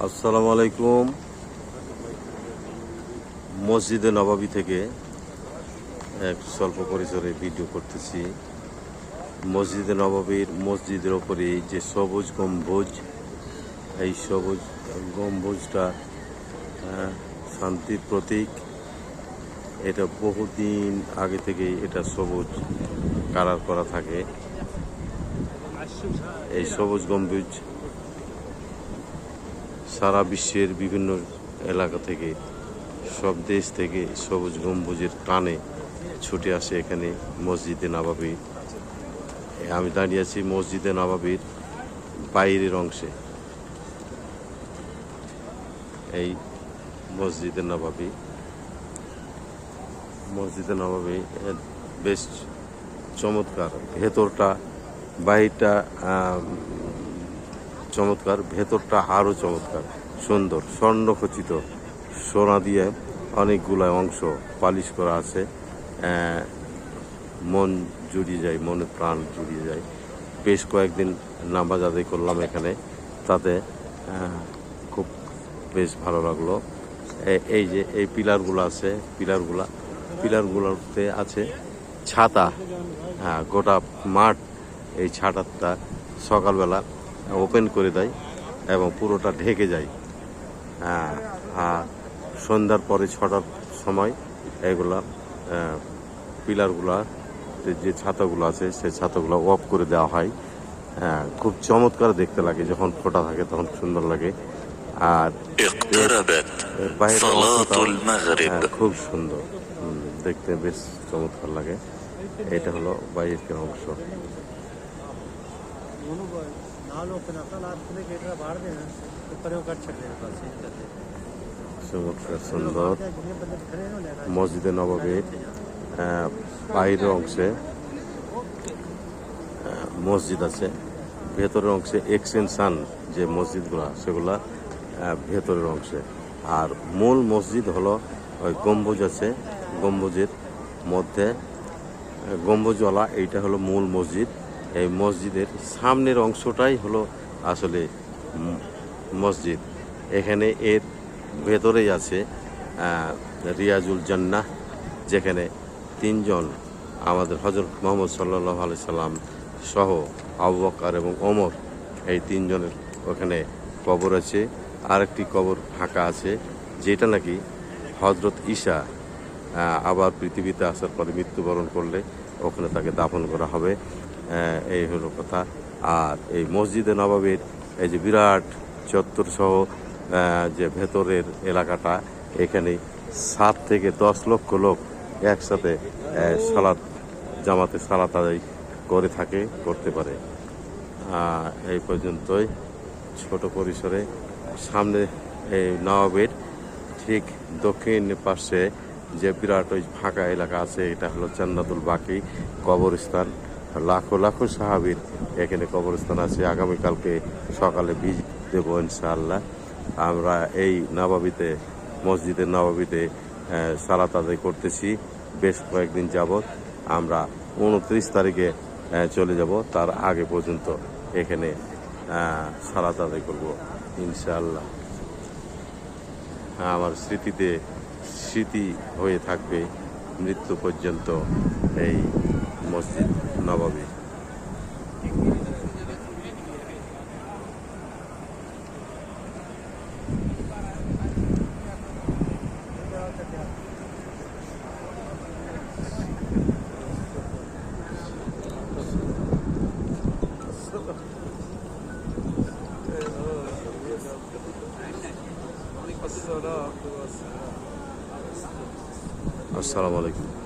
আসসালামু আলাইকুম। মসজিদে নববী থেকে এক স্বল্প পরিসরে ভিডিও করতেছি। মসজিদে নববীর মসজিদের ওপরে যে সবুজ গম্বুজ, এই সবুজ গম্বুজটা শান্তির প্রতীক। এটা বহুদিন আগে থেকেই এটা সবুজ কালার করা থাকে। এই সবুজ গম্বুজ সারা বিশ্বের বিভিন্ন এলাকা থেকে, সব দেশ থেকে সবুজ গম্বুজের টানে ছুটে আসে এখানে মসজিদে নববী। আমি দাঁড়িয়ে আছি মসজিদে নববীর বাইরের অংশে। এই মসজিদে নববী বেশ চমৎকার। ভেতরটা, বাইরটা চমৎকার, ভেতরটা আরও চমৎকার, সুন্দর, স্বর্ণখচিত সোনা দিয়ে অনেকগুলো অংশ পালিশ করা আছে। মন জুড়িয়ে যায়, মনে প্রাণ জুড়িয়ে যায়। বেশ কয়েকদিন নামাজ আদায় করলাম এখানে, তাতে খুব বেশ ভালো লাগলো। এই যে এই পিলারগুলো আছে, পিলারগুলোতে আছে ছাতা। গোটা মাঠ এই ছাতাটা সকালবেলা ওপেন করে দেয় এবং পুরোটা ঢেকে যায়। আর সন্ধ্যার পরে 6টার সময় এগুলা পিলারগুলা, যে ছাতাগুলো আছে সেই ছাতাগুলো অফ করে দেওয়া হয়। খুব চমৎকার দেখতে লাগে, যখন ফোটা থাকে তখন সুন্দর লাগে। আর বাইরের খুব সুন্দর দেখতে, বেশ চমৎকার লাগে। এটা হলো বাইরের অংশ। সুন্দর মসজিদে নববীর বাইরের অংশে মসজিদ আছে, ভেতরের অংশে এক্সটেনশন যে মসজিদগুলো সেগুলা ভেতরের অংশে। আর মূল মসজিদ হলো ওই গম্বুজ আছে, গম্বুজের মধ্যে গম্বুজওয়ালা, এইটা হলো মূল মসজিদ। এই মসজিদের সামনের অংশটাই হলো আসলে মসজিদ। এখানে এর ভেতরেই আছে রিয়াজুল জান্নাহ, যেখানে 3 জন আমাদের হযরত মুহাম্মদ সাল্লাল্লাহু আলাইহি সাল্লাম সহ আবু বকর এবং ওমর, এই 3 জনের ওখানে কবর আছে। আরেকটি কবর ফাঁকা আছে, যেটা নাকি হযরত ঈসা আবার পৃথিবীতে আসার পরে মৃত্যুবরণ করলে ওখানে তাকে দাফন করা হবে। এই হলো কথা। আর এই মসজিদে নববীর এই যে বিরাট চত্বর সহ যে ভেতরের এলাকাটা, এখানে 7 থেকে 10 লক্ষ লোক একসাথে জামাতে সালাত আদায় করে থাকে, করতে পারে। এই পর্যন্তই ছোট পরিসরে। সামনে এই নওয়াবের ঠিক দক্ষিণ পাশে যে বিরাট ওই ফাঁকা এলাকা আছে, এটা হলো জান্নাতুল বাকি কবরস্থান। লাখো লাখো সাহাবীর এখানে কবরস্থান আছে। আগামীকালকে সকালে ভিজিট দেবো ইনশাআল্লাহ। আমরা এই নববীতে, মসজিদের নববীতে সালাত আদায় করতেছি বেশ কয়েকদিন যাবৎ। আমরা 29 তারিখে চলে যাব, তার আগে পর্যন্ত এখানে সালাত আদায় করব ইনশাআল্লাহ। আমার স্মৃতি হয়ে থাকবে মৃত্যু পর্যন্ত এই মসজিদ নববী। আসসালামু আলাইকুম।